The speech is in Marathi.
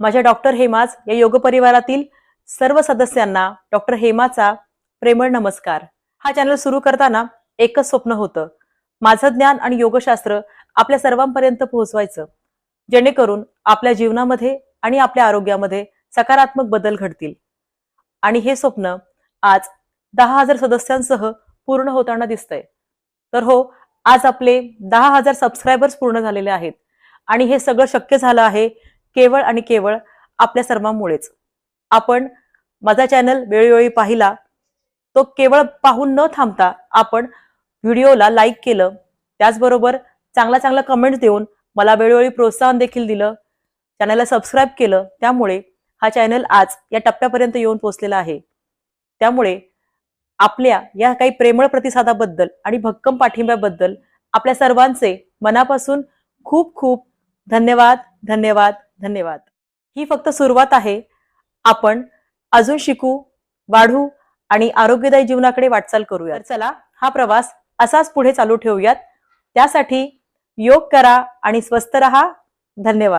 माझ्या डॉक्टर हेमाज या योग परिवारातील सर्व सदस्यांना डॉक्टर हेमाचा प्रेमळ नमस्कार। हा चॅनल सुरू करताना एकच स्वप्न होतं, माझं ज्ञान आणि योगशास्त्र आपल्या सर्वांपर्यंत पोहोचवायचं, जेणेकरून आपल्या जीवनामध्ये आणि आपल्या आरोग्यामध्ये सकारात्मक बदल घडतील। आणि हे स्वप्न आज 10,000 सदस्यांसह पूर्ण होताना दिसतंय। तर हो, आज आपले 10,000 सबस्क्रायबर्स पूर्ण झालेले आहेत आणि हे सगळं शक्य झालं आहे केवळ आणि केवळ आपल्या सर्वांमुळेच। आपण माझा चॅनल वेळोवेळी पाहिला, तो केवळ पाहून न थांबता आपण व्हिडिओला लाईक केलं, त्याचबरोबर चांगला चांगला कमेंट्स देऊन मला वेळोवेळी प्रोत्साहन देखील दिलं, चॅनलला सबस्क्राईब केलं, त्यामुळे हा चॅनल आज या टप्प्यापर्यंत येऊन पोहोचलेला आहे। त्यामुळे आपल्या या काही प्रेमळ प्रतिसादाबद्दल आणि भक्कम पाठिंब्याबद्दल आपल्या सर्वांचे मनापासून खूप खूप धन्यवाद धन्यवाद धन्यवाद। ही फक्त सुरुवात आहे। आपण अजून शिकू, वाढू आणि आरोग्यदायी जीवनाकडे वाटचाल करूया। तर चला, हा प्रवास असाच पुढे चालू ठेवूयात। त्यासाठी योग करा आणि स्वस्थ रहा। धन्यवाद।